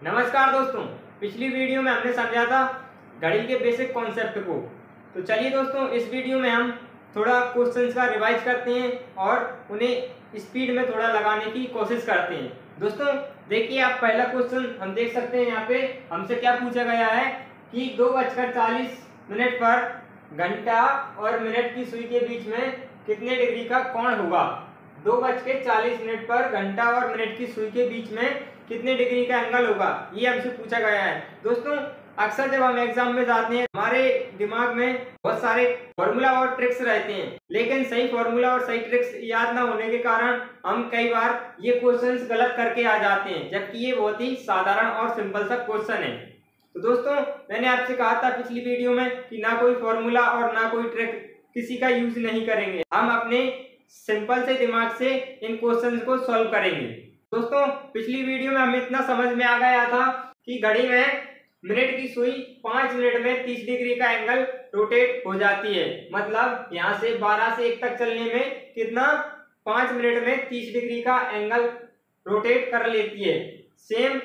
नमस्कार दोस्तों। पिछली वीडियो में हमने समझा था घड़ी के बेसिक कॉन्सेप्ट को। तो चलिए दोस्तों, इस वीडियो में हम थोड़ा क्वेश्चंस का रिवाइज करते हैं और उन्हें स्पीड में थोड़ा लगाने की कोशिश करते हैं। दोस्तों देखिए, आप पहला क्वेश्चन हम देख सकते हैं। यहाँ पे हमसे क्या पूछा गया है कि 2:40 पर घंटा और मिनट की सुई के बीच में कितने डिग्री का कोण होगा। 2:40 पर घंटा और मिनट की सुई के बीच में कितने डिग्री का एंगल होगा, ये हमसे पूछा गया है। दोस्तों अक्सर जब हम एग्जाम में जाते हैं, हमारे दिमाग में बहुत सारे फॉर्मूला और ट्रिक्स रहते हैं, लेकिन सही फॉर्मूला और सही ट्रिक्स याद ना होने के कारण हम कई बार ये क्वेश्चंस गलत करके आ जाते हैं, जबकि ये बहुत ही साधारण और सिंपल सा क्वेश्चन है। तो दोस्तों मैंने आपसे कहा था पिछली वीडियो में कि ना कोई फॉर्मूला और ना कोई ट्रिक किसी का यूज नहीं करेंगे, हम अपने सिंपल से दिमाग से इन क्वेश्चंस को सॉल्व करेंगे। दोस्तों पिछली वीडियो में हमें इतना समझ में आ गया था कि घड़ी में मिनट की सुई 5 मिनट में 30 डिग्री का एंगल रोटेट हो जाती है। मतलब यहाँ से 12 से 1 तक चलने में कितना 5 मिनट में 30 डिग्री का एंगल रोटेट कर लेती है। सेम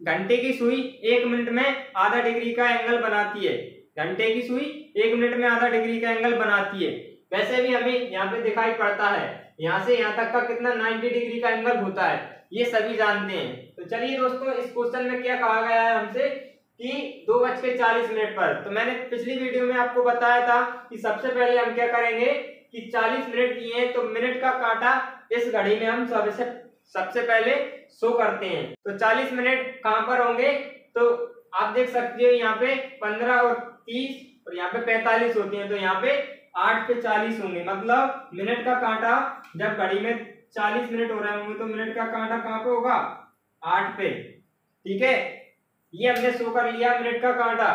घंटे की सुई 1 मिनट में आधा डिग्री का एंगल बनाती है। घंटे की सुई 1 मिनट में आधा डिग्री का एंगल बनाती है। वैसे भी हमें यहाँ पे दिखाई पड़ता है, यहाँ से यहाँ तक का कितना 90 डिग्री का एंगल होता है, ये सभी जानते हैं। तो चलिए दोस्तों, इस क्वेश्चन में क्या कहा गया है हमसे कि 2:40 पर। तो मैंने पिछली वीडियो में आपको बताया था कि सबसे पहले हम क्या करेंगे कि 40 मिनट दिए हैं, तो मिनट का कांटा इस घड़ी में हम सबसे पहले शो करते हैं। तो 40 मिनट कहां पर होंगे, तो आप देख सकते हो यहाँ पे 15 और 30 और यहाँ पे 45 होती है। तो यहाँ पे 8 पे 40 होंगे। मतलब मिनट का कांटा जब घड़ी में 40 मिनट हो रहे होंगे तो मिनट का कांटा कहां पे होगा, 8 पे। ठीक है, ये हमने शो कर लिया मिनट का कांटा।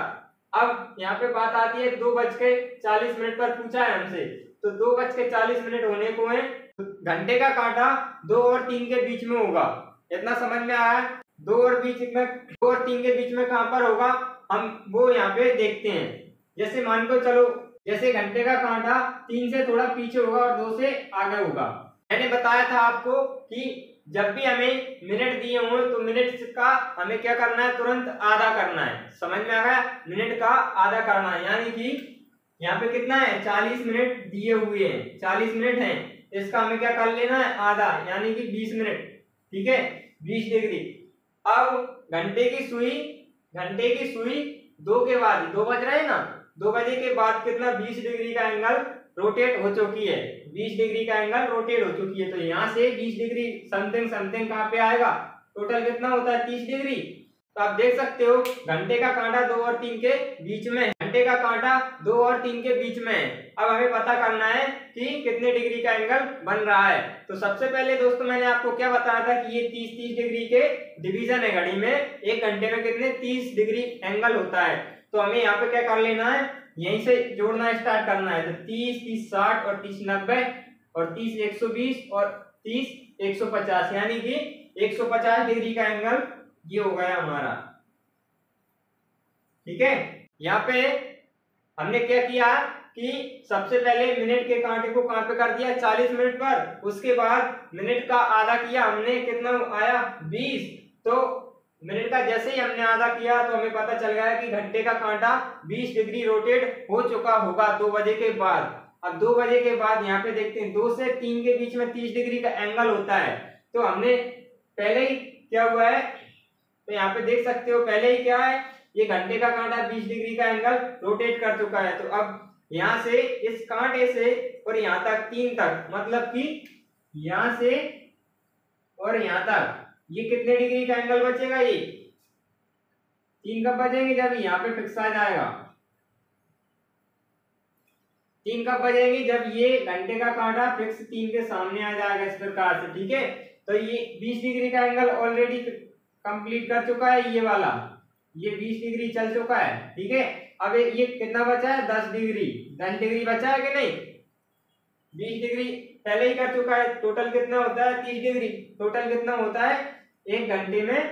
अब यहाँ पे बात आती है 2:40 पर पूछा है हमसे, तो 2:40 होने को है, तो घंटे का कांटा 2 और 3 के बीच में होगा। इतना समझ में आया। 2 और 3 के बीच में कहां पर होगा, हम वो यहाँ पे देखते हैं। जैसे मान को चलो, जैसे घंटे का कांटा 3 से थोड़ा पीछे होगा और 2 से आगे होगा। मैंने बताया था आपको कि जब भी हमें मिनट दिए हों तो मिनट का हमें क्या करना है, तुरंत आधा करना है। समझ में आ गया, मिनट का आधा करना है। यानी कि यहाँ पे कितना है, 40 मिनट दिए हुए हैं, 40 मिनट हैं, इसका हमें क्या कर लेना है, आधा, यानी कि 20 मिनट। ठीक है, 20 डिग्री। अब घंटे की सुई 2 के बाद, 2 बज रहे हैं ना, 2 बजे के बाद कितना 20 डिग्री का एंगल रोटेट हो चुकी है। 20 डिग्री का एंगल रोटेट हो चुकी है। तो यहाँ से 20 डिग्री समथिंग कहाँ पे आएगा, टोटल कितना होता है 30 डिग्री। तो आप देख सकते हो घंटे का कांटा 2 और 3 के बीच में, घंटे का कांटा 2 और 3 के बीच में है। अब हमें पता करना है कि कितने डिग्री का एंगल बन रहा है। तो सबसे पहले दोस्तों मैंने आपको क्या बताया था कि ये 30 डिग्री के डिवीजन है घड़ी में। एक घंटे में कितने 30 डिग्री एंगल होता है। तो हमें यहाँ पे क्या कर लेना है, यहीं से जोड़ना स्टार्ट करना है। तो 30 30 60 और 30 90 और 30 120 और 30 150, यानी कि 150 डिग्री का एंगल ये हो गया हमारा। ठीक है, यहाँ पे हमने क्या किया कि सबसे पहले मिनट के कांटे को कहां पे कर दिया, 40 मिनट पर। उसके बाद मिनट का आधा किया हमने, कितना आया 20। तो मिनट का जैसे ही हमने आधा किया तो हमें पता चल गया कि घंटे का कांटा 20 डिग्री रोटेट हो चुका होगा 2 बजे के बाद। अब 2 बजे के बाद यहाँ पे देखते हैं 2 से 3 के बीच में 30 डिग्री का एंगल होता है। तो हमने पहले ही क्या हुआ है, तो यहाँ पे देख सकते हो पहले ही क्या है, ये घंटे का कांटा 20 डिग्री का एंगल रोटेट कर चुका है। तो अब यहाँ से इस कांटे से और यहाँ तक 3 तक, मतलब कि यहाँ से और यहाँ तक ये कितने डिग्री का एंगल बचेगा, ये 3 कब बचेंगे, जब यहाँ पे फिक्स आ जाएगा। 3 कब बचेंगे, जब ये घंटे का कांटा फिक्स 3 के सामने आ जाएगा इस प्रकार से। ठीक है, तो ये 20 डिग्री का एंगल ऑलरेडी कंप्लीट कर चुका है, ये वाला, ये 20 डिग्री चल चुका है। ठीक है, अब ये कितना बचा है, 10 डिग्री बचा है कि नहीं। 20 डिग्री पहले ही कर चुका है। टोटल कितना होता है 30 डिग्री। टोटल कितना होता है एक घंटे में,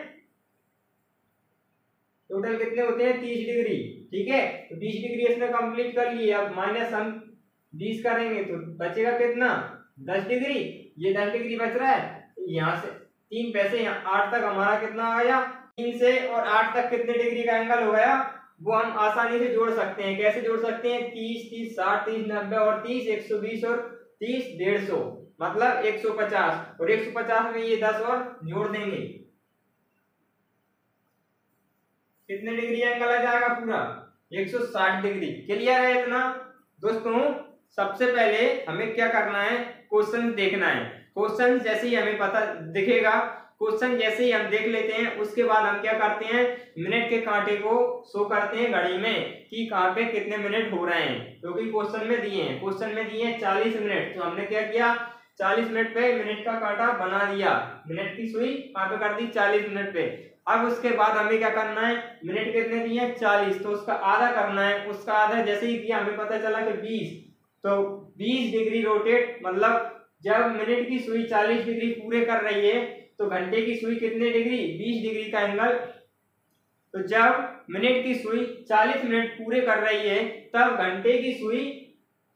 टोटल कितने होते हैं 30 डिग्री। ठीक है, तो 20 डिग्री इसने कंप्लीट कर ली। अब माइनस हम 20 करेंगे तो बचेगा कितना 10 डिग्री। ये 10 डिग्री बच रहा है, यहाँ से 3 पैसे 8 तक हमारा कितना आ गया 3 से और 8 तक कितने डिग्री का एंगल हो गया वो हम आसानी से जोड़ सकते हैं। कैसे जोड़ सकते हैं? 30 30 60 30 90 और 30 120 और 30 150 मतलब 150 और 150 में ये 10 और जोड़ देंगे, कितने डिग्री एंगल आ जाएगा? पूरा 160 डिग्री। क्लियर है इतना? दोस्तों सबसे पहले हमें क्या करना है, क्वेश्चन देखना है। क्वेश्चन जैसे ही हमें पता दिखेगा, क्वेश्चन जैसे ही हम देख लेते हैं उसके बाद हम क्या करते हैं, मिनट के कांटे को शो करते हैं घड़ी में कि कहां पे कितने मिनट हो रहे हैं, क्योंकि क्वेश्चन में दिए हैं, क्वेश्चन में दिए हैं 40 मिनट, तो हमने क्या किया 40 मिनट पे मिनट का कांटा बना दिया, मिनट की सुई कहां पे कर दी 40 मिनट पे। अब उसके बाद हमें क्या करना है, मिनट कितने दिए हैं 40, तो उसका आधा करना है, उसका आधा जैसे ही किया हमें पता चला कि 20, तो 20 डिग्री रोटेट, मतलब जब मिनट की सुई 40 डिग्री पूरे कर रही है तो घंटे की सुई कितने डिग्री 20 डिग्री का एंगल, तो जब मिनट की सुई 40 मिनट पूरे कर रही है तब घंटे की सुई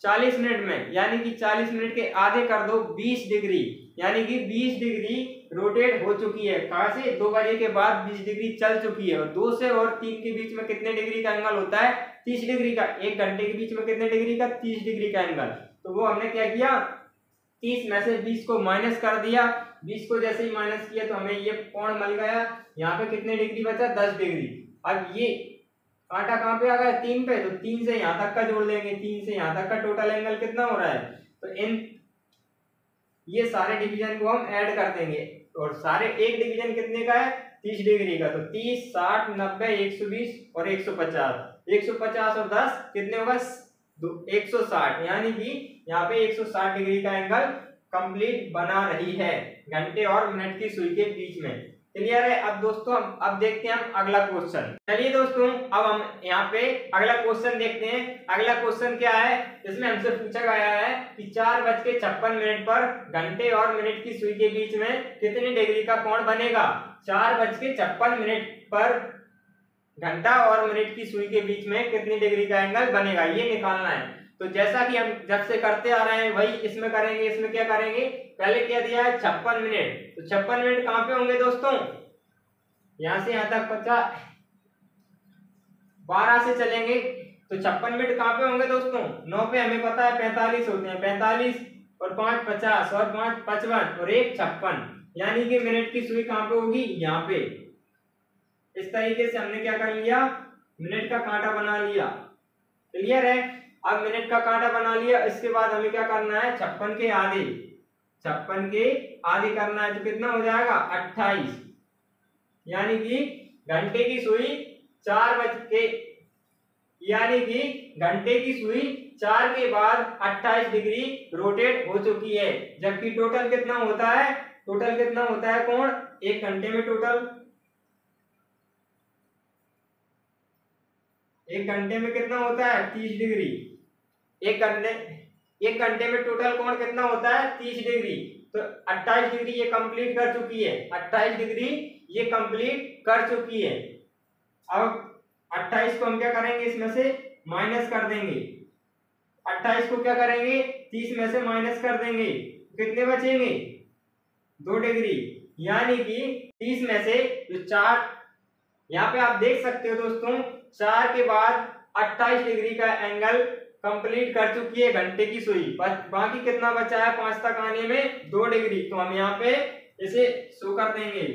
40 मिनट में, यानी कि 40 मिनट के आधे कर दो 20 डिग्री, यानी कि 20 डिग्री रोटेट हो चुकी है। कहां से? 2 बजे के बाद 20 डिग्री चल चुकी है। और 2 से और 3 के बीच में कितने डिग्री का एंगल होता है? 30 डिग्री का। 1 घंटे के बीच में कितने डिग्री का? 30 डिग्री का एंगल। तो वो हमने क्या किया, 30 में से 20 को माइनस कर दिया। 20 को जैसे ही माइनस किया तो हमें ये कोण मिल गया। यहाँ पे कितने डिग्री बचा? 10 डिग्री। अब ये कांटा कहाँ पे आ गया? 3 पे, तो 3 से यहाँ तक का जोड़ लेंगे। 3 से यहाँ तक का टोटल एंगल कितना हो रहा है? तो इन ये सारे डिवीजन को हम ऐड कर देंगे और सारे एक डिवीजन कितने का है? 30 डिग्री का। तो 30 60 90 120 और 150, 150 और 10 कितने होगा? 160, यानी कि यहाँ पे 160 डिग्री का एंगल कंप्लीट बना रही है घंटे और मिनट की सुई के बीच में। क्लियर है? अब दोस्तों हम अब देखते हैं हम अगला क्वेश्चन। चलिए दोस्तों अब हम यहाँ पे अगला क्वेश्चन देखते हैं। अगला क्वेश्चन क्या है, इसमें हमसे पूछा गया है कि 4:56 पर घंटे और मिनट की सुई के बीच में कितने डिग्री का कोण बनेगा? 4:56 पर घंटा और मिनट की सुई के बीच में कितने डिग्री का एंगल बनेगा, ये निकालना है। तो जैसा कि हम जब से करते आ रहे हैं वही इसमें करेंगे। इसमें क्या करेंगे, पहले क्या दिया है 56 मिनट, तो 56 मिनट कहां पे होंगे दोस्तों? यहां से यहां तक 50, 12 से चलेंगे तो 56 मिनट कहां पे होंगे दोस्तों? 9 पे हमें पता है 45 होते हैं, 45 और 5 50 और 5 55 और 1 56, यानी कि मिनट की सुई कहां पे होगी? यहाँ पे। इस तरीके से हमने क्या कर लिया, मिनट का कांटा बना लिया। क्लियर है? अब मिनट का कांटा बना लिया, इसके बाद हमें क्या करना है, 56 के आधे, 56 के आधे करना है, तो कितना हो जाएगा 28, यानी कि घंटे की सुई 4 बज के, यानी कि घंटे की सुई 4 के बाद 28 डिग्री रोटेट हो चुकी है। जबकि टोटल कितना होता है, टोटल कितना होता है कोण एक घंटे में? टोटल एक घंटे में कितना होता है? 30 डिग्री। एक घंटे में टोटल कोण कितना होता है? 30 डिग्री। तो 28 डिग्री ये कंप्लीट कर चुकी है, 28 डिग्री ये कंप्लीट कर चुकी है। अब 28 को हम क्या करेंगे, इसमें से माइनस कर देंगे। 28 को क्या करेंगे, 30 में से माइनस कर देंगे, कितने बचेंगे? 2 डिग्री, यानी कि 30 में से जो 4, यहाँ पे आप देख सकते हो दोस्तों 4 के बाद 28 डिग्री का एंगल कंप्लीट कर चुकी है घंटे की सुई। बाकी कितना बचा है 5 तक आने में? 2 डिग्री। तो हम यहाँ पे इसे शो कर देंगे।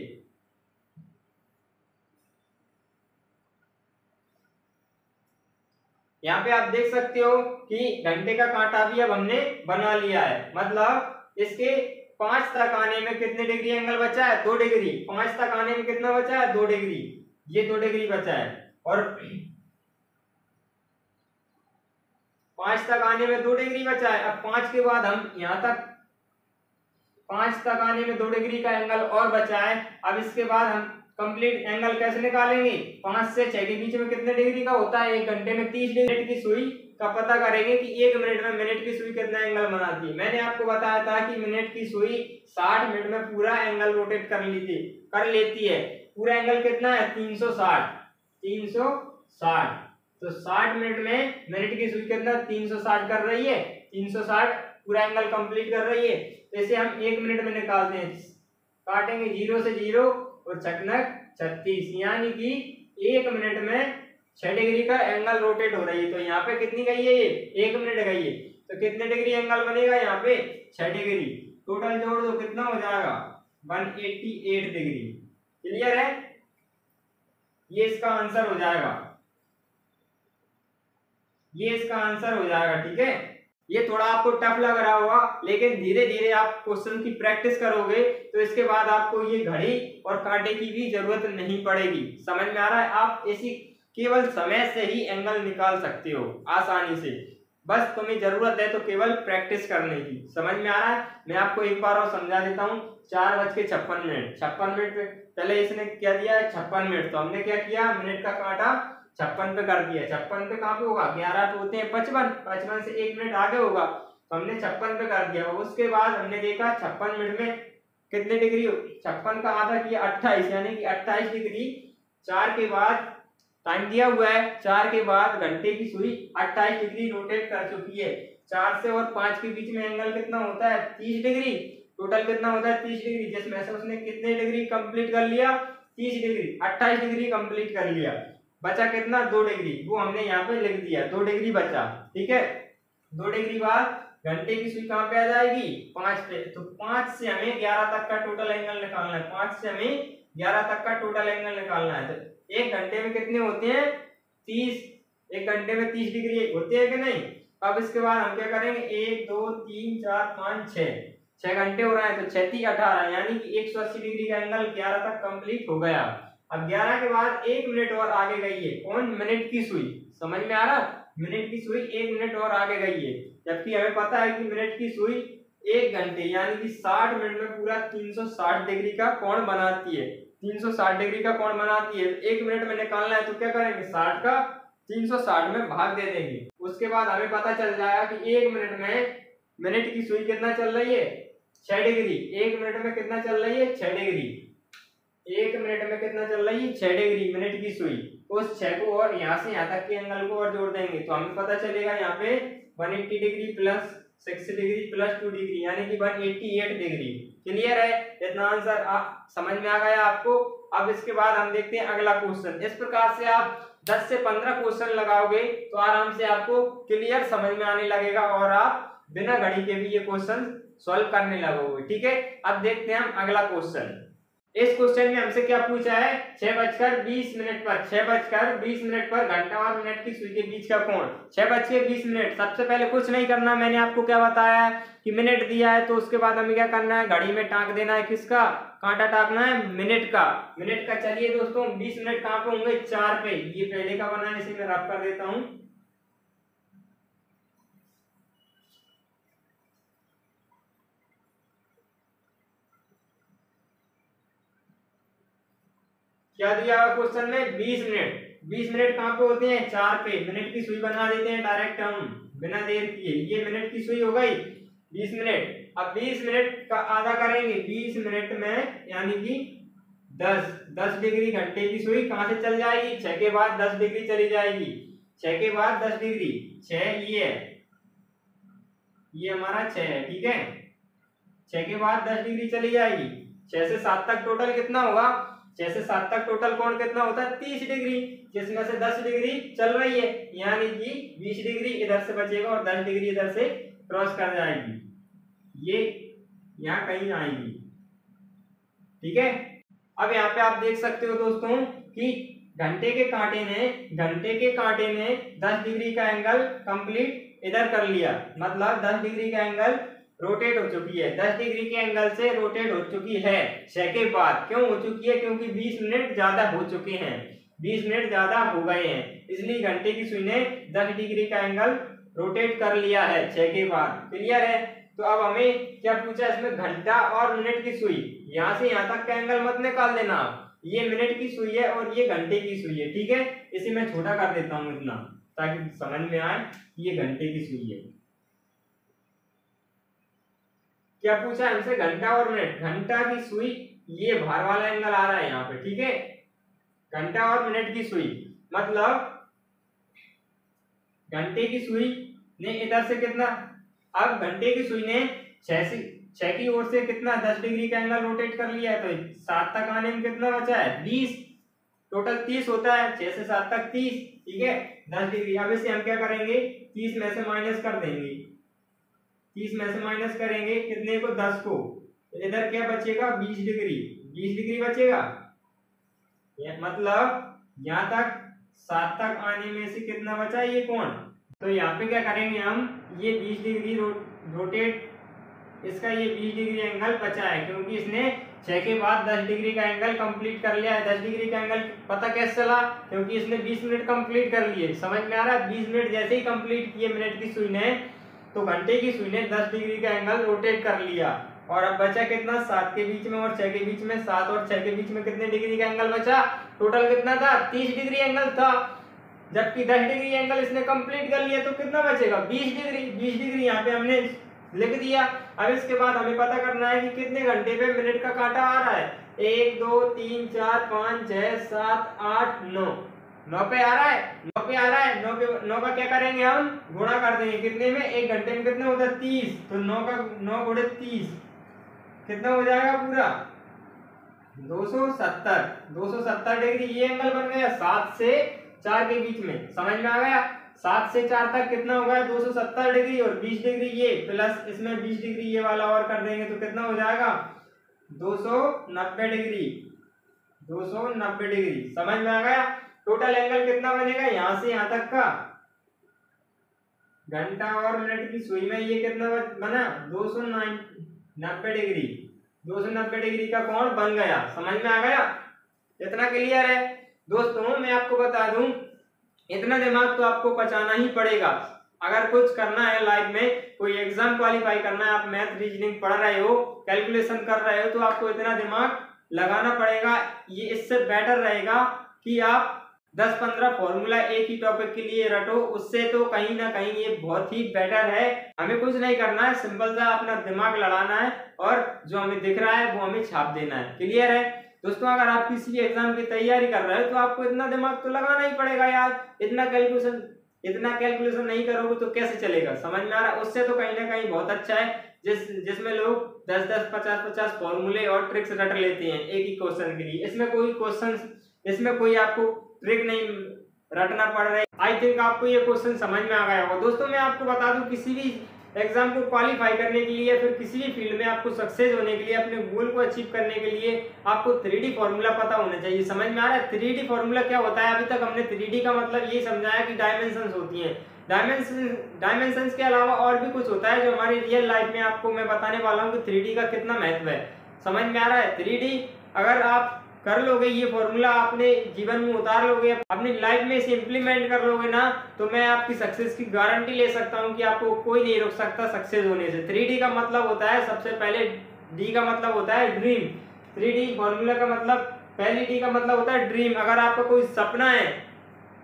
यहाँ पे आप देख सकते हो कि घंटे का कांटा भी अब हमने बना लिया है, मतलब इसके 5 तक आने में कितने डिग्री एंगल बचा है? 2 डिग्री। 5 तक आने में कितना बचा है? 2 डिग्री। ये 2 डिग्री बचा है। और 5 तक आने में 2 डिग्री बचा है। अब 5 के बाद हम यहाँ तक, 5 तक आने में 2 डिग्री का एंगल और बचा है। अब इसके बाद हम कंप्लीट एंगल कैसे निकालेंगे? 5 से 6 के बीच में कितने डिग्री का होता है? एक घंटे में 30 डिग्री की सुई का पता करेंगे कि एक मिनट में मिनट की सुई कितना एंगल बनाती है। मैंने आपको बताया था कि मिनट की सुई 60 मिनट में पूरा एंगल रोटेट कर लेती है। पूरा एंगल कितना है? 360, 360। तो 60 मिनट में मिनट की सुई कितना 360 कर रही है, 360 पूरा एंगल कंप्लीट कर रही है। तो इसे हम 1 मिनट में निकालते हैं। काटेंगे 0 से 0 और चकनक 36, यानी कि 1 मिनट में 6 डिग्री का एंगल रोटेट हो रही है। तो यहाँ पे कितनी गई है, ये 1 मिनट गई है, तो कितने डिग्री एंगल बनेगा यहाँ पे, 6 डिग्री। टोटल जोड़ दो कितना हो जाएगा, 188 डिग्री। क्लियर है, ये इसका आंसर हो जाएगा, ये इसका आंसर हो जाएगा। ठीक है, ये थोड़ा आपको टफ लग रहा होगा, लेकिन धीरे धीरे आप क्वेश्चन की प्रैक्टिस करोगे तो इसके बाद आपको ये घड़ी और कांटे की भी जरूरत नहीं पड़ेगी। समझ में आ रहा है, आप इसी केवल समय से ही एंगल निकाल सकते हो आसानी से, बस तुम्हें जरूरत है तो केवल प्रैक्टिस करने की। समझ में आ रहा है, मैं आपको एक बार और समझा देता हूँ। 4:56, 56 मिनट पे पहले इसने क्या दिया है, 56 मिनट, तो हमने क्या किया, मिनट का कांटा 56 पे कर दिया। 56 पे कहाँ पे होगा, 11 पे होते हैं 55, 55 से 1 मिनट आगे होगा, तो हमने 56 पे कर दिया। उसके बाद हमने देखा 56 मिनट में कितने डिग्री, 56 का आधा किया 28, यानी कि 28 डिग्री। 4 के बाद टाइम दिया हुआ है, 4 के बाद घंटे की सुई 28 डिग्री रोटेट कर चुकी है। 4 से और 5 के बीच में एंगल कितना होता है, 30 डिग्री। टोटल कितना होता है, 30 डिग्री, जिसमें से उसने कितने डिग्री कंप्लीट कर लिया, 30 डिग्री, 28 डिग्री कंप्लीट कर लिया। बचा कितना, 2 डिग्री, वो हमने यहाँ पे लिख दिया, 2 डिग्री बचा। ठीक है, 2 डिग्री बाद घंटे की सुई कहाँ पे आ जाएगी, 5 पे। तो 5 से हमें 11 तक का टोटल एंगल निकालना है, 5 से हमें 11 तक का टोटल एंगल निकालना है। तो 1 घंटे में कितने होते हैं, 30, 1 घंटे में 30 डिग्री होते हैं कि नहीं। अब इसके बाद हम क्या करेंगे, 1 2 3 4 5 6 घंटे हो रहा है, तो 6 3 18, यानी कि 180 डिग्री का एंगल 11 तक कंप्लीट हो गया। अब 11 के बाद 1 मिनट और आगे गई है, कौन, मिनट की सुई। समझ में आ रहा, मिनट की सुई 1 मिनट और आगे गई है, जबकि हमें पता है कि मिनट की सुई 1 घंटे यानी कि 60 मिनट में पूरा 360 डिग्री का कोण बनाती है। 360 डिग्री का कोण बनाती है, 1 मिनट में निकालना है, तो क्या करेंगे, 60 का 360 में भाग दे देंगे। उसके बाद हमें पता चल जाएगा कि 1 मिनट में मिनट की सुई कितना चल रही है, 6 डिग्री। 1 मिनट में कितना चल रही है, 6 डिग्री। 1 मिनट में कितना चल रही है, 6 डिग्री मिनट की सुई। उस 6 को और यहाँ से यहाँ तक के एंगल को और जोड़ देंगे, तो हमें पता चलेगा यहाँ पे 180 degree plus 6 degree plus 2 degree, यानी कि 188 डिग्री। क्लियर है, इतना आंसर समझ में आ गया आपको। अब इसके बाद हम देखते हैं अगला क्वेश्चन। इस प्रकार से आप 10 से 15 क्वेश्चन लगाओगे तो आराम से आपको क्लियर समझ में आने लगेगा और आप बिना घड़ी के भी ये क्वेश्चन सॉल्व करने लगोगे। ठीक है, अब देखते हैं हम अगला क्वेश्चन। इस क्वेश्चन में हमसे क्या पूछा है, 6:20 पर 6:20 पर घंटा और मिनट की सुई के बीच का कोण 6:20। सबसे पहले कुछ नहीं करना, मैंने आपको क्या बताया कि मिनट दिया है, तो उसके बाद हमें क्या करना है, घड़ी में टाँक देना है, किसका कांटा टाँकना है, मिनट का। मिनट का चलिए दोस्तों, 20 मिनट कहाँ पे होंगे, 4 पे। ये पहले का बना है, इसे मैं रफ कर देता हूँ। क्या दिया हुआ क्वेश्चन में, 20 मिनट। 20 मिनट कहाँ पे होते हैं, 4 पे। मिनट की सुई बना देते हैं डायरेक्ट हम बिना देर किए। ये मिनट की सुई हो गई 20 मिनट। अब 20 मिनट का आधा करेंगे, 20 मिनट में यानी कि 10 डिग्री घंटे की सुई कहाँ से चल जाएगी, 6 के बाद 10 डिग्री चली जाएगी। 6 के बाद 10 डिग्री, 6 ये हमारा 6 है। ठीक है, 6 के बाद 10 डिग्री चली जाएगी। 6 से 7 तक टोटल कितना होगा, 6 से 7 तक टोटल कोण कितना होता है, 30 डिग्री, जिसमें से 10 डिग्री चल रही है, यानी कि 20 डिग्री इधर से बचेगा और 10 डिग्री इधर से क्रॉस कर जाएगी, ये यहाँ कहीं आएगी। ठीक है, अब यहाँ पे आप देख सकते हो दोस्तों कि घंटे के कांटे ने 10 डिग्री का एंगल कंप्लीट इधर कर लिया, मतलब 10 डिग्री का एंगल रोटेट हो चुकी है। 10 डिग्री के एंगल से रोटेट हो चुकी है 6 के बाद। क्यों हो चुकी है, क्योंकि 20 मिनट ज्यादा हो चुके हैं, 20 मिनट ज्यादा हो गए हैं, इसलिए घंटे की सुई ने 10 डिग्री का एंगल रोटेट कर लिया है 6 के बाद। क्लियर है, तो अब हमें क्या पूछा इसमें, घंटा और मिनट की सुई। यहाँ से यहाँ तक का एंगल मत निकाल देना आप, ये मिनट की सुई है और ये घंटे की सुई है। ठीक है, इसे मैं छोटा कर देता हूँ इतना, ताकि समझ में आए ये घंटे की सुई है। क्या पूछा हमसे, घंटा और मिनट। घंटा की सुई, ये बाहर वाला एंगल आ रहा है यहाँ पे। ठीक है, घंटा और मिनट की सुई, मतलब घंटे की सुई ने इधर से कितना, अब घंटे की सुई ने 6 से 6 की ओर से कितना 10 डिग्री का एंगल रोटेट कर लिया है, तो 7 तक आने में कितना बचा है 20, टोटल 30 होता है, 6 से 7 तक 30, ठीक है 10 डिग्री। अब इसे हम क्या करेंगे 30 में से माइनस कर देंगे, 30 में से माइनस करेंगे कितने को 10 को, तो इधर क्या बचेगा 20 डिग्री, 20 डिग्री बचेगा, मतलब यहाँ तक 7 तक आने में से कितना बचा ये कोण। तो यहाँ पे क्या करेंगे हम, ये 20 डिग्री रोटेट, इसका ये 20 डिग्री एंगल बचा है क्योंकि इसने 6 के बाद 10 डिग्री का एंगल कंप्लीट कर लिया है। 10 डिग्री का एंगल पता कैसे चला, क्योंकि इसने 20 मिनट कंप्लीट कर लिए, समझ में आ रहा है। 20 मिनट जैसे ही कंप्लीट किए मिनट की सुई ने, तो घंटे की सुई ने 10 डिग्री का एंगल रोटेट कर लिया, और अब बचा कितना 7 के बीच में और 6 के बीच में, 7 और 6 के बीच में कितने डिग्री का एंगल बचा, टोटल कितना था 30 डिग्री एंगल था, जबकि 10 डिग्री एंगल इसने कंप्लीट कर लिया, तो कितना बचेगा 20 डिग्री। 20 डिग्री यहाँ पे हमने लिख दिया। अब इसके बाद हमें पता करना है कि कितने घंटे पे मिनट का कांटा आ रहा है, 1 2 3 4 5 6 7 8 9, 9 पे आ रहा है, 9 पे आ रहा है, 9 का क्या करेंगे हम गुणा कर देंगे, कितने में 1 घंटे में कितना होता है 30, तो 9 का 9 गुणे 30 कितना हो जाएगा पूरा 270 डिग्री। ये एंगल बन गया 7 से 4 के बीच में, समझ में आ गया। 7 से 4 तक कितना होगा 270 डिग्री, और 20 डिग्री ये प्लस इसमें 20 डिग्री ये वाला और कर देंगे तो कितना हो जाएगा 290 डिग्री, 290 डिग्री, समझ में आ गया। टोटल एंगल कितना बनेगा यहाँ से यहाँ तक का, घंटा और मिनट की सुई में ये कितना बना 290 डिग्री, 290 डिग्री का कोण बन गया, समझ में आ गया। इतना क्लियर है दोस्तों। मैं आपको बता दूं, इतना दिमाग तो आपको बचाना ही पड़ेगा अगर कुछ करना है लाइफ में, कोई एग्जाम क्वालिफाई करना है, आप मैथ रीजनिंग पढ़ रहे हो, कैलकुलेशन कर रहे हो, तो आपको इतना दिमाग लगाना पड़ेगा। ये इससे बेटर रहेगा कि आप 10-15 फॉर्मूला एक ही टॉपिक के लिए रटो, उससे तो कहीं ना कहीं ये बहुत ही बेटर है। हमें कुछ नहीं करना है, सिंपल सा अपना दिमाग लड़ाना है और जो हमें दिख रहा है वो हमें छाप देना है। क्लियर है दोस्तों। अगर आप किसी एग्जाम की तैयारी कर रहे हो तो आपको इतना दिमाग तो लगाना ही पड़ेगा यार। इतना कैलकुलेशन नहीं करोगे तो कैसे चलेगा, समझ में आ रहा है। उससे तो कहीं ना कहीं बहुत अच्छा है जिसमें लोग 10-10 50-50 फॉर्मूले और ट्रिक्स रट लेते हैं एक ही क्वेश्चन के लिए। इसमें कोई आपको ट्रिक नहीं रटना पड़ रहा है। आई थिंक आपको ये क्वेश्चन समझ में आ गया होगा। दोस्तों मैं आपको बता दूं, किसी भी एग्जाम को क्वालिफाई करने के लिए, फिर किसी भी फील्ड में आपको सक्सेस होने के लिए, अपने गोल को अचीव करने के लिए आपको 3D फॉर्मूला पता होना चाहिए। समझ में आ रहा है 3D फॉर्मूला क्या होता है। अभी तक हमने 3D का मतलब यही समझाया कि डायमेंशंस होती हैं। डायमेंशंस के अलावा और भी कुछ होता है जो हमारी रियल लाइफ में आपको मैं बताने वाला हूँ कि 3D का कितना महत्व है। समझ में आ रहा है। 3D अगर आप कर लोगे, ये फॉर्मूला अपने जीवन में उतार लोगे, अपनी लाइफ में इसे इंप्लीमेंट कर लोगे ना, तो मैं आपकी सक्सेस की गारंटी ले सकता हूँ कि आपको कोई नहीं रोक सकता सक्सेस होने से। 3D का मतलब होता है, सबसे पहले डी का मतलब होता है ड्रीम। 3D फॉर्मूला का मतलब, पहली डी का मतलब होता है ड्रीम। अगर आपका कोई सपना है,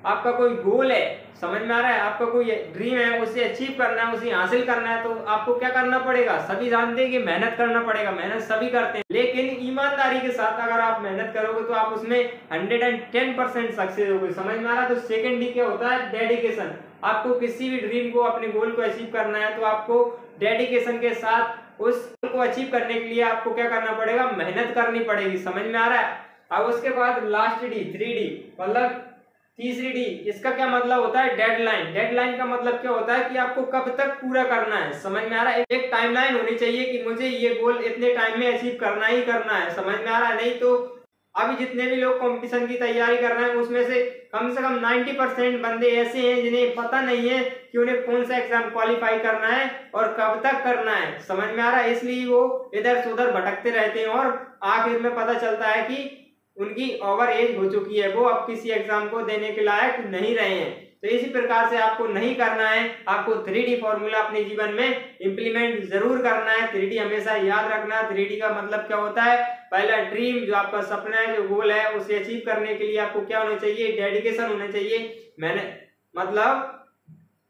आपका कोई गोल है, समझ में आ रहा है, आपका कोई ड्रीम है, उसे अचीव करना है, उसे हासिल करना है, तो आपको क्या करना पड़ेगा। सभी जानते हैं कि मेहनत करना पड़ेगा, मेहनत सभी करते हैं, लेकिन ईमानदारी के साथ अगर आप मेहनत करोगे तो आप उसमें 110% सक्सेस होगे। समझ में आ रहा है। तो सेकंड डी क्या होता है, डेडिकेशन। आपको किसी भी ड्रीम को, अपने गोल को अचीव करना है तो आपको डेडिकेशन के साथ उस गोल को अचीव करने के लिए आपको क्या करना पड़ेगा, मेहनत करनी पड़ेगी। समझ में आ रहा है। अब उसके बाद लास्ट डी 3D मतलब तीसरी डी, इसका क्या मतलब होता है, डेडलाइन। डेडलाइन का मतलब क्या होता है कि आपको कब तक पूरा करना है। समझ में आ रहा है। एक टाइमलाइन होनी चाहिए कि मुझे ये गोल इतने टाइम में अचीव करना ही करना है। समझ में आ रहा है। नहीं तो अभी जितने भी लोग कंपटीशन की तैयारी कर रहे हैं उसमें से कम 90% बंदे ऐसे हैं जिन्हें पता नहीं है कि उन्हें कौन सा एग्जाम क्वालिफाई करना है और कब तक करना है। समझ में आ रहा है। इसलिए वो इधर से उधर भटकते रहते हैं और आखिर में पता चलता है कि उनकी ओवर एज हो चुकी है, वो अब किसी एग्जाम को देने के लायक नहीं रहे हैं। तो इसी प्रकार से आपको नहीं करना है, आपको 3D फॉर्मूला अपने जीवन में इंप्लीमेंट जरूर करना है। 3D हमेशा याद रखना। 3D का मतलब क्या होता है, पहला ड्रीम, जो आपका सपना है, जो गोल है, उसे अचीव करने के लिए आपको क्या होना चाहिए, डेडिकेशन होना चाहिए।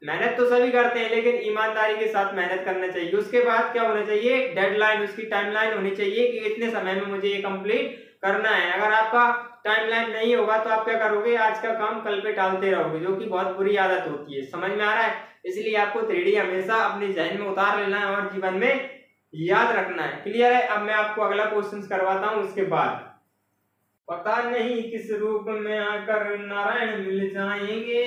मेहनत तो सभी करते हैं लेकिन ईमानदारी के साथ मेहनत करना चाहिए। उसके बाद क्या होना चाहिए, डेडलाइन, उसकी टाइमलाइन होनी चाहिए कि इतने समय में मुझे ये कंप्लीट करना है। अगर आपका टाइमलाइन नहीं होगा तो आप क्या करोगे, आज का काम कल पे टालते रहोगे, जो कि बहुत बुरी आदत होती है। समझ में आ रहा है। इसलिए आपको 3D हमेशा अपने जहन में उतार लेना है और जीवन में याद रखना है। क्लियर है? अब मैं आपको अगला क्वेश्चन करवाता हूं उसके बाद। पता नहीं किस रूप में आकर नारायण मिल जाएंगे।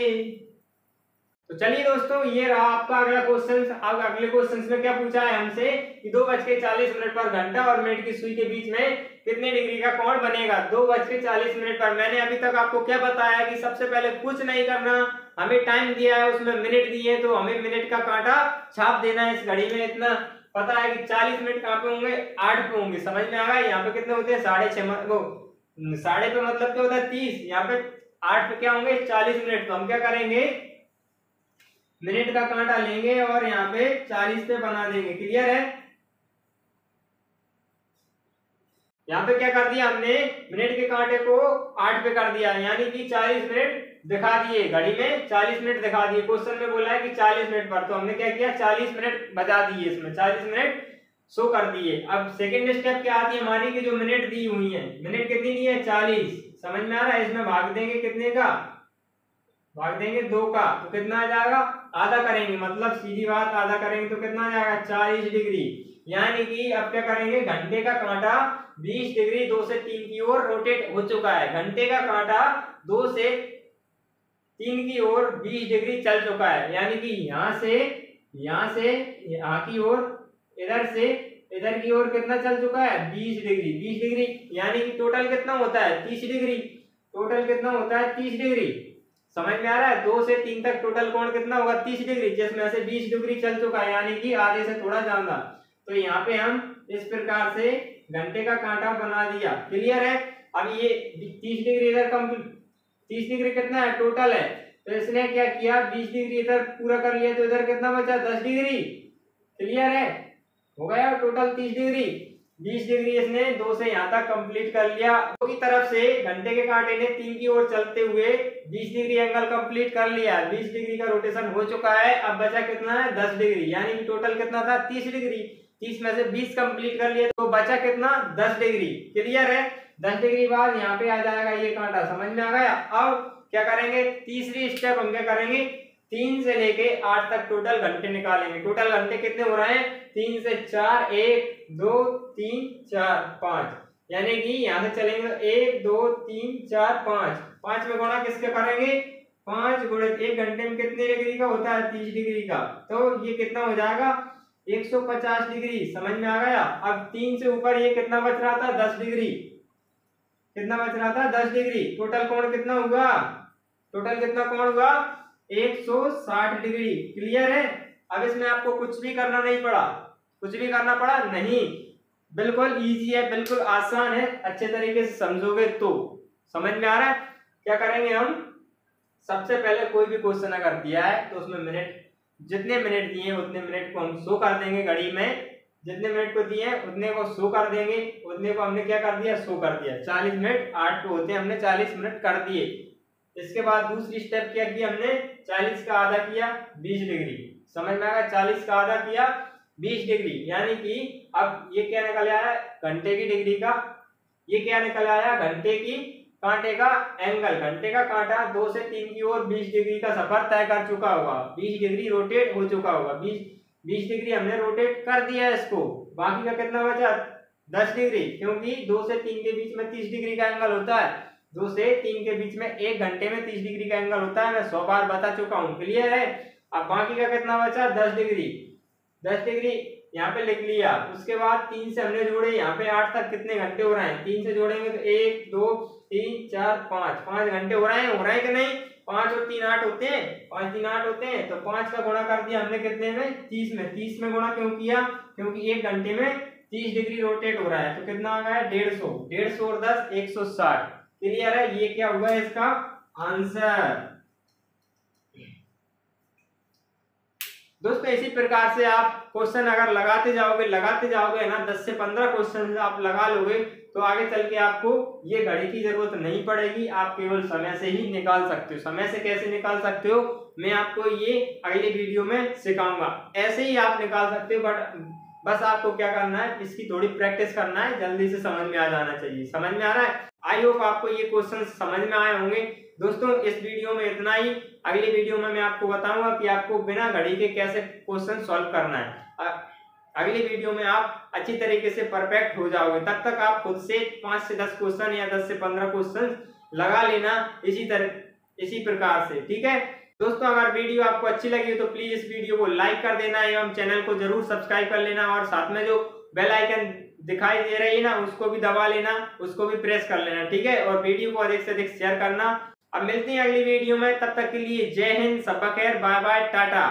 तो चलिए दोस्तों, ये रहा आपका अगला क्वेश्चन। अब अगले क्वेश्चन में क्या पूछा है हमसे कि 2:40 पर घंटा और मिनट की सुई के बीच में कितने डिग्री का कोण बनेगा। 2:40 पर। मैंने अभी तक आपको क्या बताया कि सबसे पहले कुछ नहीं करना, हमें टाइम दिया है, उसमें मिनट दिए, तो हमें मिनट का कांटा छाप देना है इस घड़ी में। इतना पता है कि 40 मिनट कहाँ पे होंगे, 8 पे होंगे। समझ में आ गया? यहाँ पे कितने होते हैं, 6.5 वो 6.5 पे मतलब क्या होता है 30, यहाँ पे 8 पे क्या होंगे 40 मिनट। तो हम क्या करेंगे, मिनट का कांटा लेंगे और यहाँ पे 40 पे बना देंगे। क्लियर है? यहाँ पे क्या कर दिया हमने, मिनट के कांटे को 8 पे कर दिया, यानी कि 40 मिनट दिखा दिए घड़ी में, 40 मिनट दिखा दिए। क्वेश्चन में बोला है कि 40 मिनट पर, तो हमने क्या किया 40 मिनट बजा दिए, इसमें 40 मिनट शो कर दिए। अब सेकंड स्टेप क्या आती है हमारी कि जो मिनट दी हुई है, मिनट कितनी दी है 40। समझ में आ रहा है? इसमें भाग देंगे कितने का, भाग देंगे 2 का, तो कितना आ जाएगा, आधा करेंगे, मतलब सीधी बात आधा करेंगे तो कितना आ जाएगा 40 डिग्री। यानी कि अब क्या करेंगे, घंटे का कांटा 20 डिग्री 2 से 3 की ओर रोटेट हो चुका है। घंटे का कांटा 2 से 3 की ओर 20 डिग्री चल चुका है, यानी कि यहाँ से यहाँ की ओर, इधर की ओर कितना चल चुका है 20 डिग्री। 20 डिग्री यानी कि टोटल कितना होता है 30 डिग्री। टोटल कितना होता है 30 डिग्री। समझ में आ रहा है? 2 से 3 तक टोटल कोण कितना होगा 30 डिग्री, जिसमें से 20 डिग्री चल चुका है, यानी कि आधे से थोड़ा ज्यादा। तो यहाँ पे हम इस प्रकार से घंटे का कांटा बना दिया। क्लियर है? अब ये 30 डिग्री इधर कंप्लीट, 30 डिग्री कितना है टोटल है, तो इसने क्या किया 20 डिग्री इधर पूरा कर लिया, तो इधर कितना बचा 10 डिग्री। क्लियर है? हो गया टोटल 30 डिग्री। 20 डिग्री इसने 2 से यहाँ तक कंप्लीट कर लिया। दो की तरफ से घंटे के कांटे ने 3 की ओर चलते हुए 20 डिग्री एंगल कंप्लीट कर लिया। 20 डिग्री का रोटेशन हो चुका है। अब बचा कितना है 10 डिग्री, यानी कि टोटल कितना था 30 डिग्री। 30 में से 20 कंप्लीट कर लिया, तो बचा कितना 10 डिग्री। क्लियर है? 10 डिग्री बाद यहाँ पे आ जाएगा ये कांटा। समझ में आ गया? अब क्या करेंगे, तीसरी स्टेप हम क्या करेंगे, 3 से लेके 8 तक टोटल घंटे निकालेंगे। टोटल घंटे कितने हो रहे हैं 3 से 4, 1 2 3 4 5, यानी कि यहाँ से चलेंगे तो 1 2 3 4 5, 5 में गुणा किसके करेंगे 5 गुणे 1 घंटे में कितने डिग्री का होता है 30 डिग्री का, तो ये कितना हो जाएगा 150 डिग्री। समझ में आ गया? अब 3 से ऊपर ये कितना बच रहा था 10 डिग्री, कितना बच रहा था 10 डिग्री। टोटल कोण कितना हुआ, टोटल कितना कोण हुआ 160 डिग्री। क्लियर है? अब इसमें आपको कुछ भी करना नहीं पड़ा, कुछ भी करना पड़ा नहीं, बिल्कुल इजी है, बिल्कुल आसान है, अच्छे तरीके से समझोगे तो। समझ में आ रहा है? क्या करेंगे हम, सबसे पहले कोई भी क्वेश्चन अगर दिया है तो उसमें मिनट, जितने मिनट दिए हैं उतने मिनट को हम शो कर देंगे घड़ी में, जितने मिनट को दिए हैं उतने को शो कर देंगे, उतने को हमने क्या कर दिया शो कर दिया। 40 मिनट 8 पे होते हैं, हमने 40 मिनट कर दिए। इसके बाद दूसरी स्टेप क्या किया हमने, 40 का आधा किया 20 डिग्री। समझ में आया? 40 का आधा किया 20 डिग्री, यानी कि अब ये क्या निकल आया घंटे की डिग्री का, ये क्या निकल आया घंटे की कांटे का एंगल। घंटे का कांटा 2 से 3 की ओर 20 डिग्री का सफर तय कर चुका होगा, 20 डिग्री रोटेट हो चुका होगा। 20 डिग्री हमने रोटेट कर दिया है इसको। बाकी का कितना बचा 10 डिग्री, क्योंकि 2 से 3 के बीच में 30 डिग्री का एंगल होता है। 2 से 3 के बीच में 1 घंटे में 30 डिग्री का एंगल होता है, मैं 100 बार बता चुका हूँ। क्लियर है? अब बाकी का कितना बचा 10 डिग्री। 10 डिग्री यहाँ पे लिख लिया। उसके बाद 3 से हमने जोड़े, यहाँ पे 8 तक कितने घंटे हो रहे हैं, 3 से जोड़ेंगे तो 1 2 3 4 5, 5 घंटे हो रहे हैं कि नहीं। 5 और 3 8 होते हैं, 5 3 8 होते हैं, तो 5 का गुणा कर दिया हमने कितने में 30 में। 30 में गुणा क्यों किया, क्योंकि 1 घंटे में 30 डिग्री रोटेट हो रहा है, तो कितना आ गया 150। 150 और 10 160। क्लियर है? ये क्या हुआ इसका आंसर। दोस्तों इसी प्रकार से आप क्वेश्चन अगर लगाते जाओगे ना, 10 से 15 क्वेश्चन आप लगा लोगे, तो आगे चल के आपको ये घड़ी की जरूरत नहीं पड़ेगी, आप केवल समय से ही निकाल सकते हो। समय से कैसे निकाल सकते हो, मैं आपको ये अगले वीडियो में सिखाऊंगा। ऐसे ही आप निकाल सकते हो, बट बस आपको क्या करना है, इसकी थोड़ी प्रैक्टिस करना है, जल्दी से समझ में आ जाना चाहिए। समझ में आ रहा है? आई होप आपको ये क्वेश्चन समझ में आए होंगे। दोस्तों इस वीडियो में इतना ही। अगली वीडियो में मैं आपको बताऊंगा कि आपको बिना घड़ी के कैसे क्वेश्चन सॉल्व करना है। अगली वीडियो में आप अच्छी तरीके से परफेक्ट हो जाओगे। तब तक आप खुद से 5 से 10 क्वेश्चन या 10 से 15 क्वेश्चन लगा लेना इसी प्रकार से, ठीक है दोस्तों। अगर वीडियो आपको अच्छी लगी हो तो प्लीज इस वीडियो को लाइक कर देना एवं चैनल को जरूर सब्सक्राइब कर लेना, और साथ में जो बेल आइकन दिखाई दे रही है ना उसको भी दबा लेना, उसको भी प्रेस कर लेना, ठीक है। और वीडियो को अधिक से अधिक शेयर करना। अब मिलते हैं अगली वीडियो में, तब तक के लिए जय हिंद, सब खैर, बाय बाय, टाटा।